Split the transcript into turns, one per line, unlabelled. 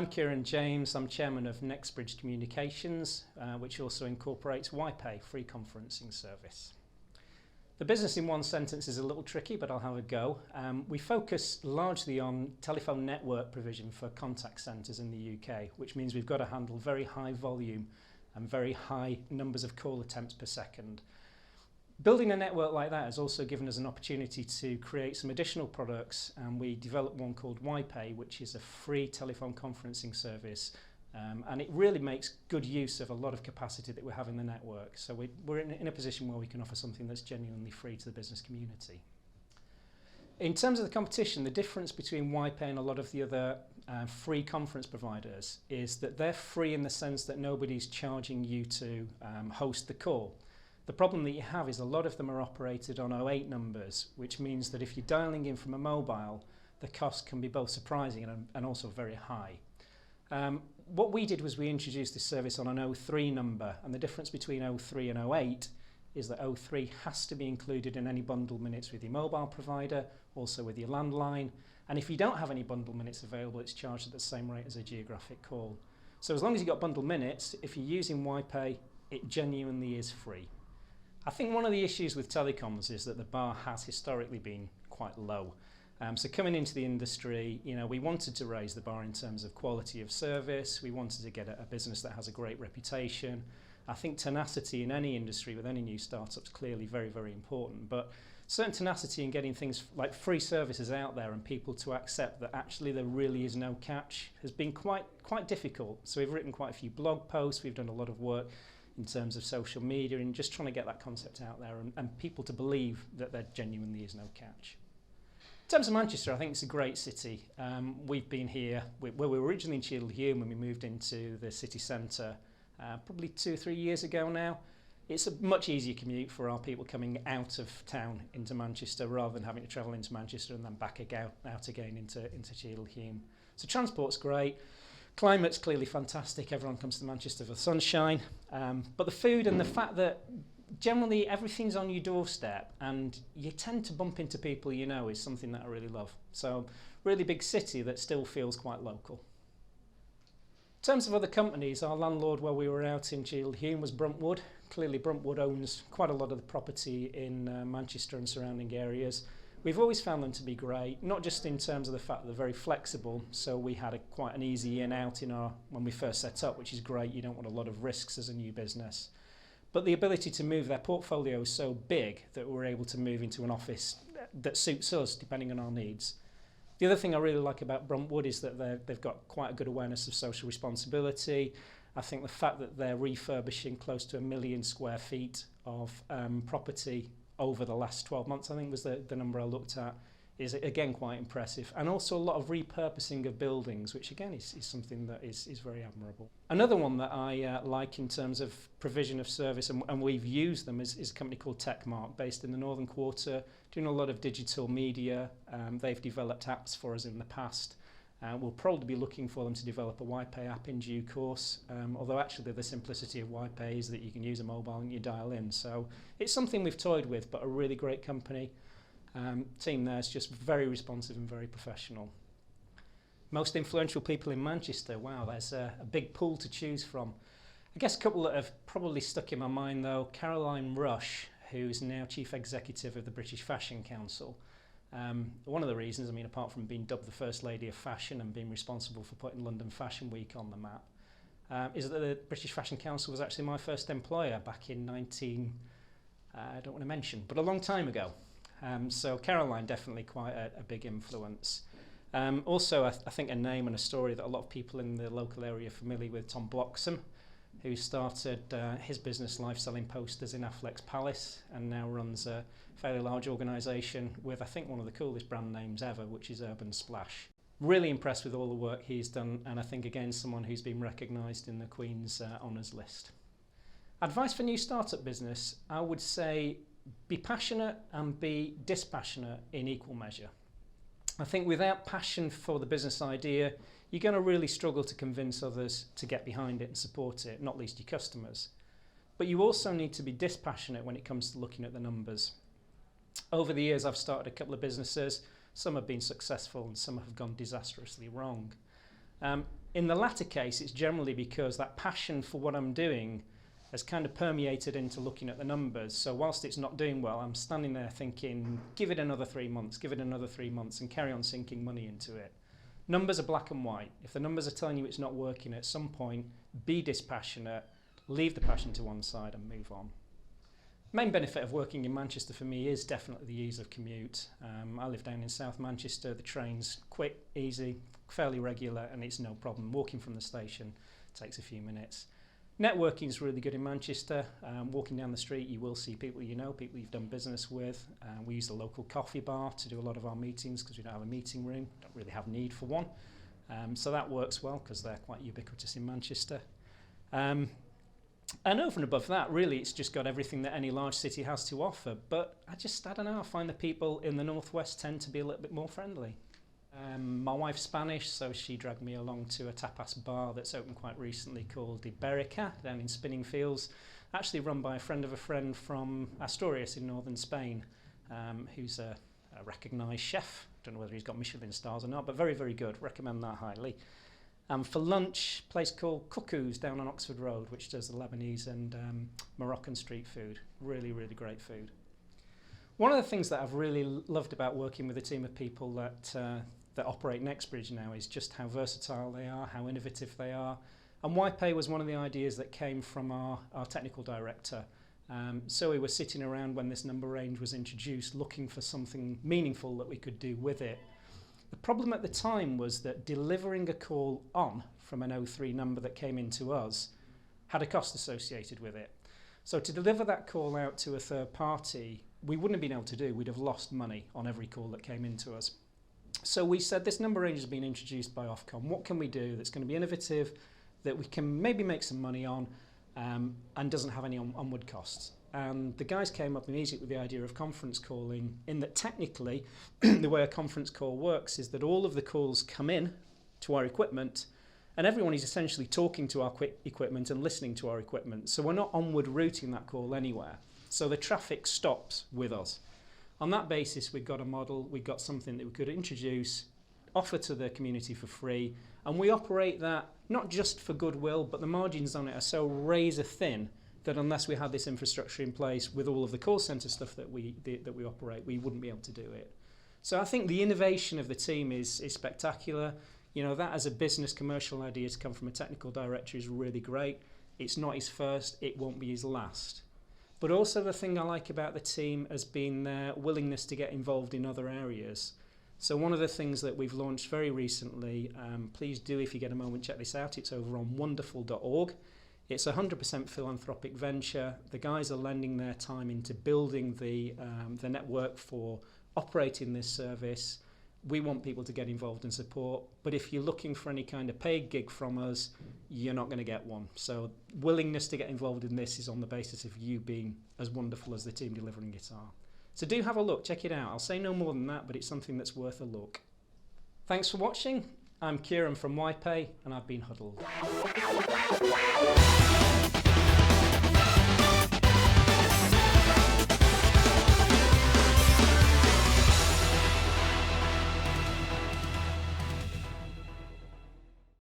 I'm Kieron James. I'm chairman of Nexbridge Communications, which also incorporates WHYPAY, free conferencing service. The business in one sentence is a little tricky, but I'll have a go. We focus largely on telephone network provision for contact centres in the UK, which means we've got to handle very high volume and very high numbers of call attempts per second. Building a network like that has also given us an opportunity to create some additional products, and we developed one called WHYPAY, which is a free telephone conferencing service, and it really makes good use of a lot of capacity that we have in the network. So we're in a position where we can offer something that's genuinely free to the business community. In terms of the competition, the difference between WHYPAY and a lot of the other free conference providers is that they're free in the sense that nobody's charging you to host the call. The problem that you have is a lot of them are operated on 08 numbers, which means that if you're dialing in from a mobile, the cost can be both surprising and also very high. What we did was we introduced this service on an 03 number, and the difference between 03 and 08 is that 03 has to be included in any bundle minutes with your mobile provider, also with your landline, and if you don't have any bundle minutes available, it's charged at the same rate as a geographic call. So as long as you've got bundle minutes, if you're using WHYPAY, it genuinely is free. I think one of the issues with telecoms is that the bar has historically been quite low. So coming into the industry, we wanted to raise the bar in terms of quality of service. We wanted to get a business that has a great reputation. I think tenacity in any industry with any new startups clearly very, very important. But certain tenacity in getting things like free services out there and people to accept that actually there really is no catch has been quite difficult. So we've written quite a few blog posts. We've done a lot of work in terms of social media and just trying to get that concept out there and people to believe that there genuinely is no catch. In terms of Manchester, I think it's a great city. We've been here, we were originally in Huddled when we moved into the city centre probably 2 or 3 years ago now. It's a much easier commute for our people coming out of town into Manchester rather than having to travel into Manchester and then back out again into Huddled. So transport's great. Climate's clearly fantastic. Everyone comes to Manchester for the sunshine. But the food and the fact that generally everything's on your doorstep and you tend to bump into people you know is something that I really love. So really big city that still feels quite local. In terms of other companies, our landlord while we were out in Huddled was Bruntwood. Clearly Bruntwood owns quite a lot of the property in Manchester and surrounding areas. We've always found them to be great, not just in terms of the fact that they're very flexible, so we had quite an easy in out when we first set up, which is great. You don't want a lot of risks as a new business. But the ability to move their portfolio is so big that we're able to move into an office that suits us depending on our needs. The other thing I really like about Bruntwood is that they've got quite a good awareness of social responsibility. I think the fact that they're refurbishing close to 1 million square feet of property over the last 12 months, I think was the number I looked at, is again quite impressive. And also a lot of repurposing of buildings, which again is something that is very admirable. Another one that I like in terms of provision of service, and we've used them, is a company called Techmark, based in the Northern Quarter, doing a lot of digital media. They've developed apps for us in the past. We'll probably be looking for them to develop a WHYPAY app in due course, although actually the simplicity of WHYPAY is that you can use a mobile and you dial in. So it's something we've toyed with, but a really great company. Team there is just very responsive and very professional. Most influential people in Manchester, wow, there's a big pool to choose from. I guess a couple that have probably stuck in my mind though, Caroline Rush, who's now Chief Executive of the British Fashion Council. One of the reasons, I mean, apart from being dubbed the First Lady of Fashion and being responsible for putting London Fashion Week on the map, is that the British Fashion Council was actually my first employer back in I don't want to mention, but a long time ago. So Caroline definitely quite a big influence. Also, I think a name and a story that a lot of people in the local area are familiar with, Tom Bloxham, who started his business life selling posters in Affleck's Palace and now runs a fairly large organisation with I think one of the coolest brand names ever, which is Urban Splash. Really impressed with all the work he's done, and I think again someone who's been recognised in the Queen's Honours list. Advice for new startup business, I would say be passionate and be dispassionate in equal measure. I think without passion for the business idea, you're going to really struggle to convince others to get behind it and support it, not least your customers. But you also need to be dispassionate when it comes to looking at the numbers. Over the years, I've started a couple of businesses. Some have been successful and some have gone disastrously wrong. In the latter case, it's generally because that passion for what I'm doing has kind of permeated into looking at the numbers. So whilst it's not doing well, I'm standing there thinking, give it another 3 months, give it another 3 months, and carry on sinking money into it. Numbers are black and white. If the numbers are telling you it's not working, at some point, be dispassionate, leave the passion to one side and move on. Main benefit of working in Manchester for me is definitely the ease of commute. I live down in South Manchester. The train's quick, easy, fairly regular, and it's no problem. Walking from the station takes a few minutes. Networking is really good in Manchester. Walking down the street, you will see people you know, people you've done business with. We use the local coffee bar to do a lot of our meetings because we don't have a meeting room, don't really have need for one. So that works well because they're quite ubiquitous in Manchester. And over and above that, really, it's just got everything that any large city has to offer. But I don't know, I find the people in the northwest tend to be a little bit more friendly. My wife's Spanish, so she dragged me along to a tapas bar that's opened quite recently called Iberica down in Spinning Fields, actually run by a friend from Asturias in northern Spain, who's a recognised chef. Don't know whether he's got Michelin stars or not, but very, very good. Recommend that highly. For lunch, a place called Cuckoo's down on Oxford Road, which does the Lebanese and Moroccan street food. Really, really great food. One of the things that I've really loved about working with a team of people that operate Nexbridge now is just how versatile they are, how innovative they are. And WHYPAY was one of the ideas that came from our technical director. So we were sitting around when this number range was introduced, looking for something meaningful that we could do with it. The problem at the time was that delivering a call on from an 03 number that came into us had a cost associated with it. So to deliver that call out to a third party, we wouldn't have been able to do. We'd have lost money on every call that came into us. So we said, this number range has been introduced by Ofcom. What can we do that's going to be innovative, that we can maybe make some money on, and doesn't have any onward costs? And the guys came up immediately with the idea of conference calling, in that technically the way a conference call works is that all of the calls come in to our equipment and everyone is essentially talking to our equipment and listening to our equipment. So we're not onward routing that call anywhere. So the traffic stops with us. On that basis, we've got a model, we've got something that we could introduce, offer to the community for free, and we operate that not just for goodwill, but the margins on it are so razor thin that unless we had this infrastructure in place with all of the call centre stuff that we operate, we wouldn't be able to do it. So I think the innovation of the team is spectacular. You know, that as a business commercial idea to come from a technical director is really great. It's not his first, it won't be his last. But also the thing I like about the team has been their willingness to get involved in other areas. So one of the things that we've launched very recently, please do, if you get a moment, check this out. It's over on wonderful.org. It's a 100% philanthropic venture. The guys are lending their time into building the network for operating this service. We want people to get involved and support, but if you're looking for any kind of paid gig from us, you're not going to get one. So willingness to get involved in this is on the basis of you being as wonderful as the team delivering it are. So do have a look, check it out. I'll say no more than that, but it's something that's worth a look. Thanks for watching. I'm Kieron from WHYPAY, and I've been Huddled.